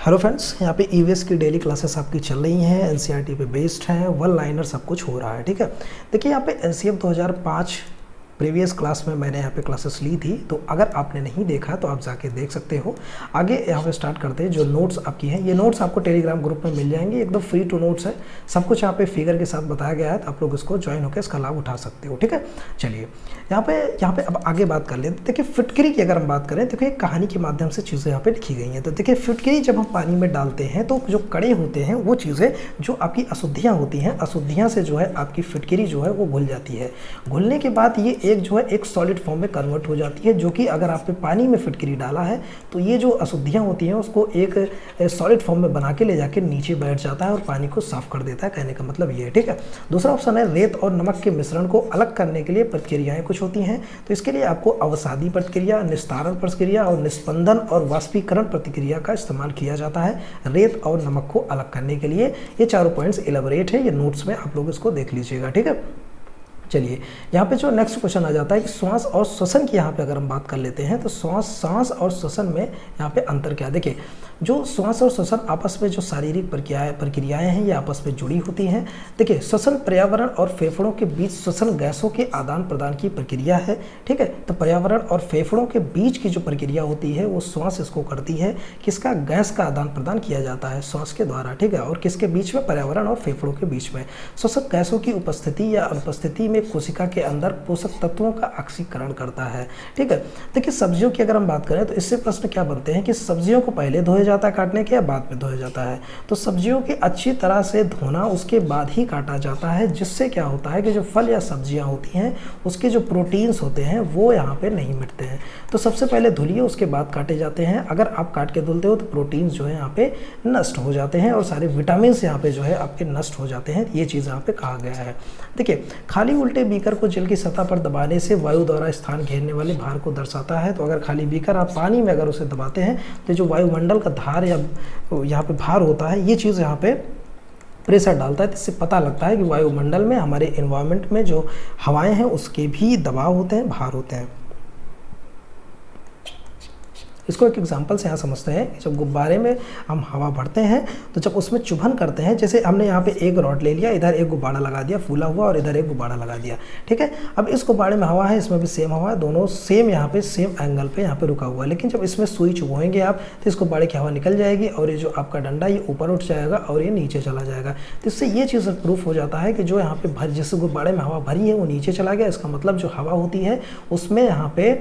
Hello friends, यहाँ पे EVS की डेली क्लासेस आपकी चल रही हैं, एनसीईआरटी पे बेस्ड हैं, वन लाइनर सब कुछ हो रहा है। ठीक है, देखिए यहाँ पे एनसीएफ 2005 प्रीवियस क्लास में मैंने यहाँ पे क्लासेस ली थी, तो अगर आपने नहीं देखा तो आप जाके देख सकते हो। आगे यहाँ पे स्टार्ट करते हैं। जो नोट्स आपकी हैं, ये नोट्स आपको टेलीग्राम ग्रुप में मिल जाएंगे, एकदम फ्री टू नोट्स है, सब कुछ यहाँ पे फिगर के साथ बताया गया है, तो आप लोग इसको ज्वाइन होकर इसका लाभ उठा सकते हो। ठीक है, चलिए यहाँ पे अब आगे बात कर लेते हैं। देखिए फिटकरी की अगर हम बात करें, देखिए कहानी के माध्यम से चीज़ें यहाँ पे लिखी गई हैं। तो देखिए फिटकरी जब हम पानी में डालते हैं तो जो कड़े होते हैं वो चीज़ें जो आपकी अशुद्धियाँ होती हैं, अशुद्धियाँ से जो है आपकी फिटकरी जो है वो घुल जाती है। घुलने के बाद ये एक जो है एक सॉलिड फॉर्म में कन्वर्ट हो जाती है, जो कि अगर आपने पानी में फिटकरी डाला है तो ये जो अशुद्धियाँ होती हैं उसको एक सॉलिड फॉर्म में बना के ले जाके नीचे बैठ जाता है और पानी को साफ कर देता है। कहने का मतलब ये है। ठीक है, दूसरा ऑप्शन है रेत और नमक के मिश्रण को अलग करने के लिए प्रतिक्रियाएं कुछ होती हैं। तो इसके लिए आपको अवसादी प्रतिक्रिया, निस्तारण प्रतिक्रिया और निस्पंदन और वाष्पीकरण प्रतिक्रिया का इस्तेमाल किया जाता है रेत और नमक को अलग करने के लिए। ये चारों पॉइंट्स इलेबोरेट है, ये नोट्स में आप लोग इसको देख लीजिएगा। ठीक है, चलिए यहाँ पे जो नेक्स्ट क्वेश्चन आ जाता है कि श्वास और श्वसन की यहाँ पे अगर हम बात कर लेते हैं तो सांस और श्वसन में यहाँ पे अंतर क्या है। देखिए जो श्वास और श्वसन आपस में जो शारीरिक प्रक्रियाएं हैं ये आपस में जुड़ी होती हैं। देखिए श्वसन पर्यावरण और फेफड़ों के बीच श्वसन गैसों के आदान प्रदान की प्रक्रिया है। ठीक है, तो पर्यावरण और फेफड़ों के बीच की जो प्रक्रिया होती है वो श्वास इसको करती है। किसका? गैस का आदान प्रदान किया जाता है श्वास के द्वारा। ठीक है, और किसके बीच में? पर्यावरण और फेफड़ों के बीच में। श्वसन गैसों की उपस्थिति या अनुपस्थिति में कोशिका के अंदर पोषक तत्वों का ऑक्सीकरण करता है। ठीक है, देखिए सब्जियों की अगर हम बात करें तो इससे प्रश्न क्या बनते हैं कि सब्जियों को पहले धोया जाता है काटने के या बाद में धोया जाता है। तो सब्जियों की अच्छी तरह से धोना उसके बाद ही काटा जाता है, जिससे क्या होता है कि जो फल या सब्जियां होती हैं उसके जो प्रोटीन्स होते हैं वो यहाँ पे नहीं मिटते हैं। तो सबसे पहले धुलिए, उसके बाद काटे जाते हैं। अगर आप काट के धुलते हो तो प्रोटीन्स जो है यहाँ पे नष्ट हो जाते हैं और सारे विटामिन यहाँ पे जो है आपके नष्ट हो जाते हैं। ये चीज़ यहाँ पे कहा गया है। देखिए खाली उल्टे बीकर को जल की सतह पर दबाने से वायु द्वारा स्थान घेरने वाले भार को दर्शाता है। तो अगर खाली बीकर आप पानी में अगर उसे दबाते हैं तो जो वायुमंडल का धार या यहाँ पे भार होता है, ये चीज़ यहाँ पे प्रेशर डालता है, तो इससे पता लगता है कि वायुमंडल में हमारे एनवायरनमेंट में जो हवाएं हैं उसके भी दबाव होते हैं, भार होते हैं। इसको एक एग्जांपल से यहाँ समझते हैं। जब गुब्बारे में हम हवा भरते हैं तो जब उसमें चुभन करते हैं, जैसे हमने यहाँ पे एक रॉड ले लिया, इधर एक गुब्बारा लगा दिया फूला हुआ और इधर एक गुब्बारा लगा दिया। ठीक है, अब इस गुब्बारे में हवा है, इसमें भी सेम हवा है, दोनों सेम यहाँ पे सेम एंगल पे यहाँ पे रुका हुआ है। लेकिन जब इसमें सुई चुभोएंगे आप तो इस गुब्बारे की हवा निकल जाएगी और ये जो आपका डंडा ये ऊपर उठ जाएगा और ये नीचे चला जाएगा। तो इससे ये चीज़ प्रूफ हो जाता है कि जो यहाँ पे जिस गुब्बारे में हवा भरी है वो नीचे चला गया। इसका मतलब जो हवा होती है उसमें यहाँ पे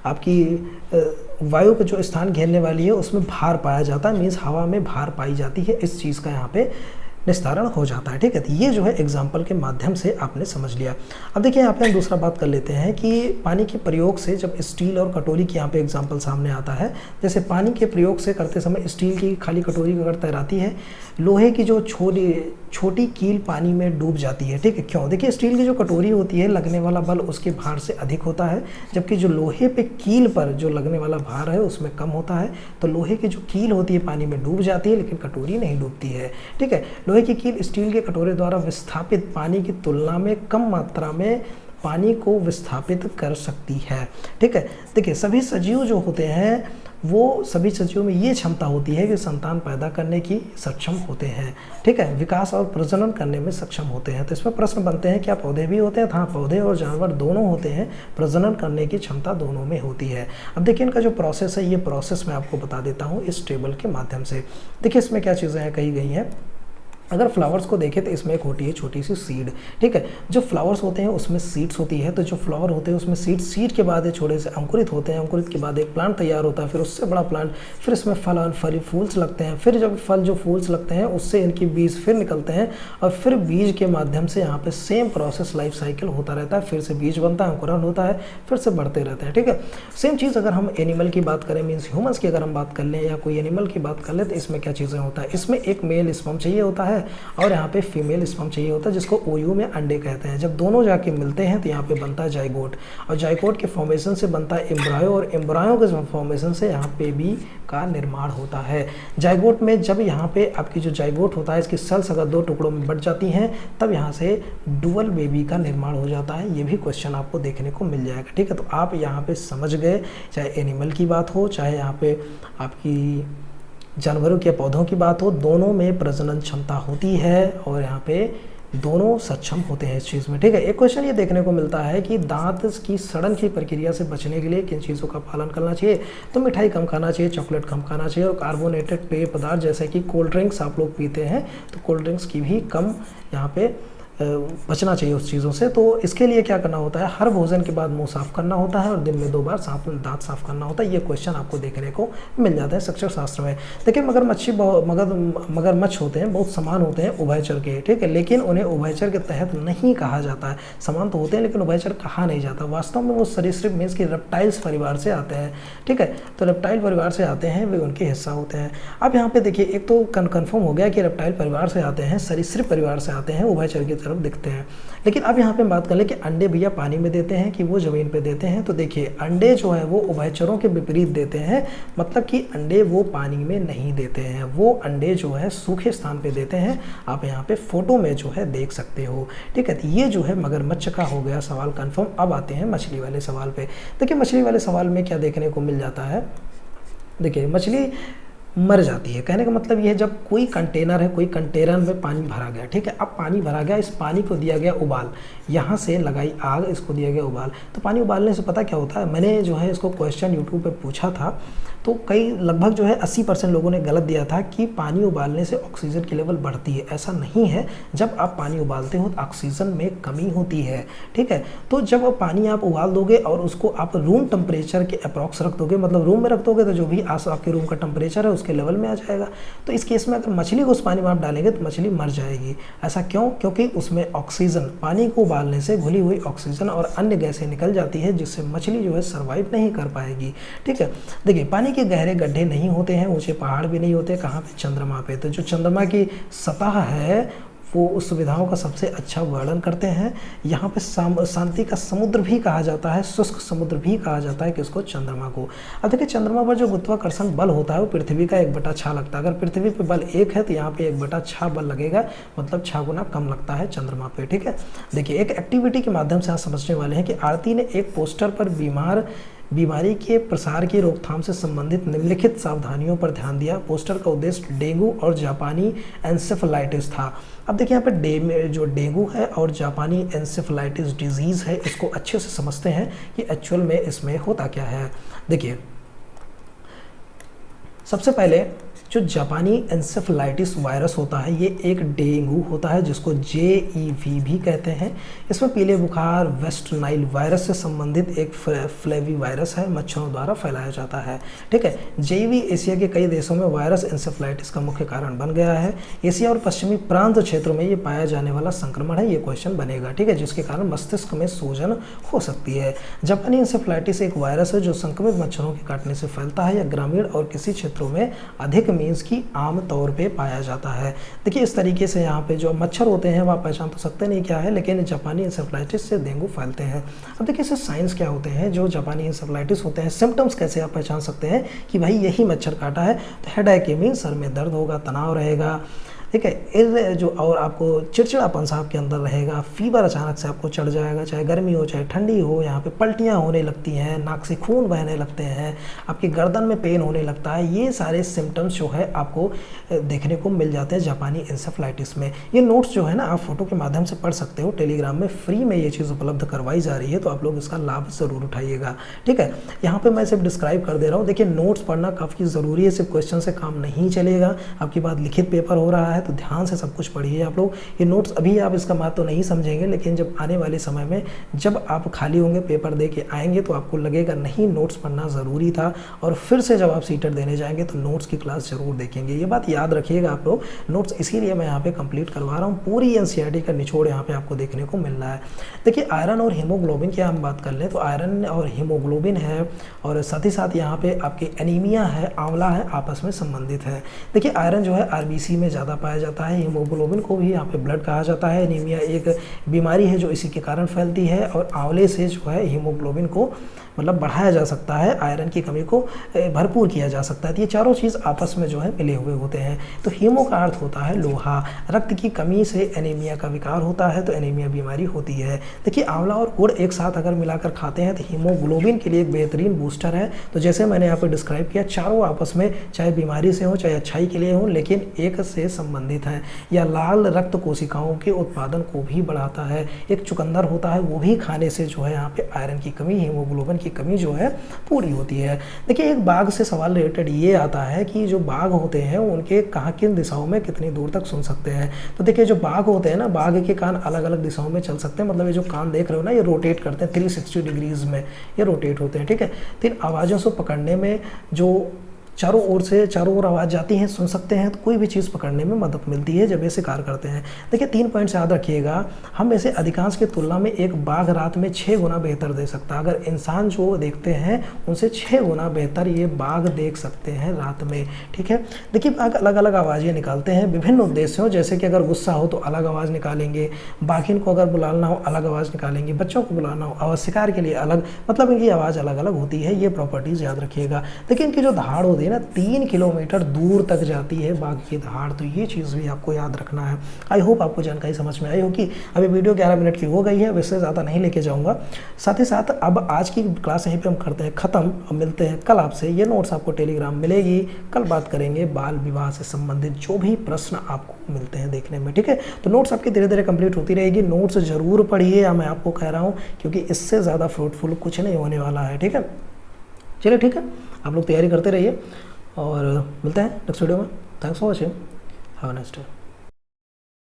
आपकी वायु का जो स्थान घेरने वाली है उसमें भार पाया जाता है, मीन्स हवा में भार पाई जाती है। इस चीज़ का यहाँ पे निस्तारण हो जाता है। ठीक है, तो ये जो है एग्जाम्पल के माध्यम से आपने समझ लिया। अब देखिए यहाँ पे हम दूसरा बात कर लेते हैं कि पानी के प्रयोग से जब स्टील और कटोरी की यहाँ पे एग्जाम्पल सामने आता है, जैसे पानी के प्रयोग से करते समय स्टील की खाली कटोरी अगर तैराती है, लोहे की जो छोटी कील पानी में डूब जाती है। ठीक है, क्यों? देखिए स्टील की जो कटोरी होती है लगने वाला बल उसके भार से अधिक होता है, जबकि जो लोहे पे कील पर जो लगने वाला भार है उसमें कम होता है। तो लोहे की जो कील होती है पानी में डूब जाती है लेकिन कटोरी नहीं डूबती है। ठीक है, लोहे की कील स्टील के कटोरे द्वारा विस्थापित पानी की तुलना में कम मात्रा में पानी को विस्थापित कर सकती है। ठीक है, देखिए सभी सजीव जो होते हैं वो सभी सजीवों में ये क्षमता होती है कि संतान पैदा करने की सक्षम होते हैं। ठीक है, विकास और प्रजनन करने में सक्षम होते हैं। तो इसमें प्रश्न बनते हैं क्या पौधे भी होते हैं? हाँ, पौधे और जानवर दोनों होते हैं, प्रजनन करने की क्षमता दोनों में होती है। अब देखिए इनका जो प्रोसेस है, ये प्रोसेस मैं आपको बता देता हूँ इस टेबल के माध्यम से। देखिए इसमें क्या चीज़ें कही गई हैं। अगर फ्लावर्स को देखें तो इसमें एक होती है छोटी सी सीड। ठीक है, जो फ्लावर्स होते हैं उसमें सीड्स होती है, तो जो फ्लावर होते हैं उसमें सीड के बाद छोटे से अंकुरित होते हैं, अंकुरित के बाद एक प्लांट तैयार होता है, फिर उससे बड़ा प्लांट, फिर इसमें फल फूल्स लगते हैं, फिर जब फल जो फूल्स लगते हैं उससे इनकी बीज फिर निकलते हैं और फिर बीज के माध्यम से यहाँ पे सेम प्रोसेस लाइफ साइकिल होता रहता है। फिर से बीज बनता है, अंकुरण होता है, फिर से बढ़ते रहते हैं। ठीक है, सेम चीज़ अगर हम एनिमल की बात करें, मीन्स ह्यूमन्स की अगर हम बात कर लें या कोई एनिमल की बात कर लें, तो इसमें क्या चीज़ें होता है, इसमें एक मेल स्पर्म चाहिए होता है और यहाँ पे फीमेल स्पर्म चाहिए होता है, जिसको ओयू में अंडे कहते हैं। जब दोनों जाके मिलते हैं तो यहाँ पे बनता है जाइगोट, और जाइगोट के फॉर्मेशन से बनता है एम्ब्रायो, और एम्ब्रायो के फॉर्मेशन से यहाँ पे भी का निर्माण होता है। जाइगोट में जब यहाँ पे आपकी जो जाइगोट होता है, इसकी सेल्स अगर दो टुकड़ों में बट जाती हैं तब यहाँ से डुअल बेबी का निर्माण हो जाता है। ये भी क्वेश्चन आपको देखने को मिल जाएगा। ठीक है, तो आप यहाँ पे समझ गए, चाहे एनिमल की बात हो, चाहे यहाँ पे आपकी जानवरों के पौधों की बात हो, दोनों में प्रजनन क्षमता होती है और यहाँ पे दोनों सक्षम होते हैं इस चीज़ में, ठीक है। एक क्वेश्चन ये देखने को मिलता है कि दांत की सड़न की प्रक्रिया से बचने के लिए किन चीज़ों का पालन करना चाहिए। तो मिठाई कम खाना चाहिए, चॉकलेट कम खाना चाहिए, और कार्बोनेटेड पेय पदार्थ जैसे कि कोल्ड ड्रिंक्स आप लोग पीते हैं तो कोल्ड ड्रिंक्स की भी कम यहाँ पे बचना चाहिए उस चीज़ों से। तो इसके लिए क्या करना होता है, हर भोजन के बाद मुंह साफ करना होता है और दिन में 2 बार दांत साफ करना होता है। ये क्वेश्चन आपको देखने को मिल जाता है शिक्षण शास्त्र में। देखिए मगरमच्छ होते हैं, बहुत समान होते हैं उभयचर के, ठीक है, लेकिन उन्हें उभयचर के तहत नहीं कहा जाता है। समान तो होते हैं लेकिन उभयचर कहा नहीं जाता। वास्तव में वो सरीसृप मीन्स की रेप्टाइल्स परिवार से आते हैं, ठीक है। तो रेप्टाइल परिवार से आते हैं, वे उनके हिस्सा होते हैं। अब यहाँ पे देखिए एक तो कन्फर्म हो गया कि रेप्टाइल परिवार से आते हैं, सरीसृप परिवार से आते हैं, उभयचर की तरफ दिखते हैं। लेकिन अब यहाँ पे बात कर ले कि अंडे भैया पानी में देते हैं कि वो जमीन पे देते हैं। तो देखिए अंडे जो है वो उभयचरों के विपरीत देते हैं, मतलब कि अंडे वो पानी में नहीं देते हैं, वो अंडे जो है सूखे स्थान पे देते हैं। आप यहाँ पे फोटो में जो है देख सकते हो, ठीक है। तो ये जो है मगरमच्छ का हो गया सवाल कंफर्म। अब आते हैं मछली वाले सवाल पे। देखिए मछली वाले सवाल में क्या देखने को मिल जाता है, देखिए मछली मर जाती है। कहने का मतलब ये है जब कोई कंटेनर है, कोई कंटेनर में पानी भरा गया, ठीक है, अब पानी भरा गया, इस पानी को दिया गया उबाल, यहाँ से लगाई आग, इसको दिया गया उबाल। तो पानी उबालने से पता क्या होता है, मैंने जो है इसको क्वेश्चन यूट्यूब पे पूछा था तो लगभग जो है 80% लोगों ने गलत दिया था कि पानी उबालने से ऑक्सीजन की लेवल बढ़ती है। ऐसा नहीं है, जब आप पानी उबालते हो तो ऑक्सीजन में कमी होती है, ठीक है। तो जब पानी आप उबाल दोगे और उसको आप रूम टेम्परेचर के अप्रॉक्स रख दोगे, मतलब रूम में रख दोगे, तो जो भी आपके रूम का टेम्परेचर है उसके लेवल में आ जाएगा। तो इस केस में अगर मछली को उस पानी में आप डालेंगे तो मछली मर जाएगी। ऐसा क्यों? क्योंकि उसमें ऑक्सीजन, पानी को उबालने से घुली हुई ऑक्सीजन और अन्य गैसें निकल जाती है, जिससे मछली जो है सर्वाइव नहीं कर पाएगी, ठीक है। देखिए पानी के गहरे गड्ढे नहीं होते हैं, ऊंचे पहाड़ भी नहीं होते, कहाँ पे? चंद्रमा पे। तो जो चंद्रमा की सतह है वो उस सुविधाओं का सबसे अच्छा वर्णन करते हैं। यहाँ पे शांति का समुद्र भी कहा जाता है, शुष्क समुद्र भी कहा जाता है किसको? चंद्रमा को। अब देखिए चंद्रमा पर जो गुरुत्वाकर्षण बल होता है वो पृथ्वी का 1/6 लगता है। अगर पृथ्वी पे बल 1 है तो यहाँ पे 1/6 बल लगेगा, मतलब 6 गुना कम लगता है चंद्रमा पे, ठीक है। देखिए एक एक्टिविटी के माध्यम से आप समझने वाले हैं कि आरती ने एक पोस्टर पर बीमारी के प्रसार की रोकथाम से संबंधित निम्नलिखित सावधानियों पर ध्यान दिया। पोस्टर का उद्देश्य डेंगू और जापानी एन्सेफेलाइटिस था। अब देखिए यहाँ पे जो डेंगू है और जापानी एन्सेफेलाइटिस डिजीज़ है, इसको अच्छे से समझते हैं कि एक्चुअल में इसमें होता क्या है। देखिए सबसे पहले जो जापानी एन्सेफेलाइटिस वायरस होता है ये एक डेंगू होता है जिसको JEV भी कहते हैं। इसमें पीले बुखार वेस्ट नाइल वायरस से संबंधित एक फ्लेवी वायरस है, मच्छरों द्वारा फैलाया जाता है, ठीक है। JEV एशिया के कई देशों में वायरस एन्सेफेलाइटिस का मुख्य कारण बन गया है। एशिया और पश्चिमी प्रांत क्षेत्रों में ये पाया जाने वाला संक्रमण है, ये क्वेश्चन बनेगा, ठीक है, जिसके कारण मस्तिष्क में सूजन हो सकती है। जापानी एन्सेफेलाइटिस एक वायरस है जो संक्रमित मच्छरों के काटने से फैलता है या ग्रामीण और किसी क्षेत्रों में अधिक मीन्स की आम तौर पे पाया जाता है। देखिए इस तरीके से यहाँ पे जो मच्छर होते हैं वो आप पहचान तो सकते नहीं क्या है, लेकिन जापानी एन्सेफेलाइटिस से डेंगू फैलते हैं। अब देखिए इससे साइंस क्या होते हैं जो जापानी एन्सेफेलाइटिस होते हैं, सिम्टम्स कैसे आप पहचान सकते हैं कि भाई यही मच्छर काटा है। तो हेडेक मीन्स सर में दर्द होगा, तनाव रहेगा, ठीक है, जो और आपको चिड़चिड़ापन सा आपके अंदर रहेगा, फीवर अचानक से आपको चढ़ जाएगा, चाहे गर्मी हो चाहे ठंडी हो, यहाँ पे पलटियाँ होने लगती हैं, नाक से खून बहने लगते हैं, आपकी गर्दन में पेन होने लगता है। ये सारे सिम्टम्स जो है आपको देखने को मिल जाते हैं जापानी एन्सेफेलाइटिस में। ये नोट्स जो है ना आप फोटो के माध्यम से पढ़ सकते हो, टेलीग्राम में फ्री में ये चीज़ उपलब्ध करवाई जा रही है, तो आप लोग इसका लाभ ज़रूर उठाइएगा, ठीक है। यहाँ पर मैं सिर्फ डिस्क्राइब कर दे रहा हूँ। देखिए नोट्स पढ़ना काफ़ी ज़रूरी है, सिर्फ क्वेश्चन से काम नहीं चलेगा। आपकी बात लिखित पेपर हो रहा है तो ध्यान से सब कुछ पढ़िए आप लोग। ये नोट्स अभी आप इसका बात तो नहीं समझेंगे, लेकिन जब आने वाले समय में जब आप खाली होंगे, पेपर दे के आएंगे, तो आपको लगेगा नहीं नोट्स पढ़ना ज़रूरी था, और फिर से जब आप सीटेट देने जाएंगे तो नोट्स की क्लास जरूर देखेंगे। ये बात याद रखिएगा आप लोग। नोट्स इसीलिए मैं यहाँ पे कंप्लीट करवा रहा हूँ, पूरी NCERT का निचोड़ यहाँ पे आपको देखने को मिल रहा है। देखिए आयरन और हीमोग्लोबिन की हम बात कर लें तो आयरन और हीमोग्लोबिन है, और साथ ही साथ यहाँ पे आपकी एनीमिया है, आंवला है, आपस में संबंधित है। देखिए आयरन जो है RBC में ज़्यादा पाया पाया जाता है। हीमोग्लोबिन को भी यहाँ पे ब्लड कहा जाता है। एनीमिया एक बीमारी है जो इसी के कारण फैलती है, और आंवले से जो है हीमोग्लोबिन को मतलब बढ़ाया जा सकता है, आयरन की कमी को भरपूर किया जा सकता है। तो ये चारों चीज़ आपस में जो है मिले हुए होते हैं। तो हीमो का अर्थ होता है लोहा। रक्त की कमी से एनीमिया का विकार होता है, तो एनीमिया बीमारी होती है। देखिए आंवला और गुड़ एक साथ अगर मिलाकर खाते हैं तो हीमोग्लोबिन के लिए एक बेहतरीन बूस्टर है। तो जैसे मैंने यहाँ पर डिस्क्राइब किया, चारों आपस में चाहे बीमारी से हो चाहे अच्छाई के लिए हो, लेकिन एक से संबंधित हैं। या लाल रक्त कोशिकाओं के उत्पादन को भी बढ़ाता है। एक चुकंदर होता है, वो भी खाने से जो है यहाँ पे आयरन की कमी, हीमोग्लोबिन की कमी जो है पूरी होती है। देखिए एक बाघ से सवाल रिलेटेड ये आता है कि जो बाघ होते हैं उनके कहाँ किन दिशाओं में कितनी दूर तक सुन सकते हैं। तो देखिए जो बाघ होते हैं ना, बाघ के कान अलग अलग दिशाओं में चल सकते हैं। मतलब ये जो कान देख रहे हो ना, ये रोटेट करते हैं 360 डिग्रीज में, ये रोटेट होते हैं, ठीक है। तो इन आवाज़ों से पकड़ने में जो चारों ओर आवाज़ जाती हैं, सुन सकते हैं, तो कोई भी चीज़ पकड़ने में मदद मिलती है जब ये शिकार करते हैं। देखिए 3 पॉइंट्स याद रखिएगा, हम में से अधिकांश की तुलना में एक बाघ रात में 6 गुना बेहतर दे सकता है। अगर इंसान जो देखते हैं उनसे 6 गुना बेहतर ये बाघ देख सकते हैं रात में, ठीक है। देखिए बाघ अलग अलग आवाज़ें निकालते हैं विभिन्न उद्देश्यों, जैसे कि अगर गुस्सा हो तो अलग आवाज़ निकालेंगे, बाघिन को अगर बुलाना हो अलग आवाज़ निकालेंगे, बच्चों को बुलाना हो और शिकार के लिए अलग, मतलब इनकी आवाज़ अलग अलग होती है। ये प्रॉपर्टीज़ याद रखिएगा। देखिए इनकी जो दहाड़ होती है ना, 3 किलोमीटर दूर तक जाती है बाघ की दहाड़, तो ये चीज़ भी आपको याद रखना है। आई होप आपको जानकारी समझ में आई होगी। अभी वीडियो 11 मिनट की हो गई है, वैसे ज़्यादा नहीं लेके जाऊँगा। साथ ही साथ अब आज की क्लास यहीं पे हम करते हैं ख़त्म। अब मिलते हैं कल आपसे। ये नोट्स आपको टेलीग्राम मिलेगी। कल बात करेंगे बाल विवाह से संबंधित जो भी प्रश्न आपको मिलते हैं देखने में, ठीक है। तो नोट्स आपकी धीरे धीरे कंप्लीट होती रहेगी। नोट्स ज़रूर पढ़िए, मैं आपको कह रहा हूँ, क्योंकि इससे ज़्यादा फ्रूटफुल कुछ नहीं होने वाला है, ठीक है। चलिए ठीक है, आप लोग तैयारी करते रहिए और मिलते हैं नेक्स्ट वीडियो में। Thanks for watching, have a nice day.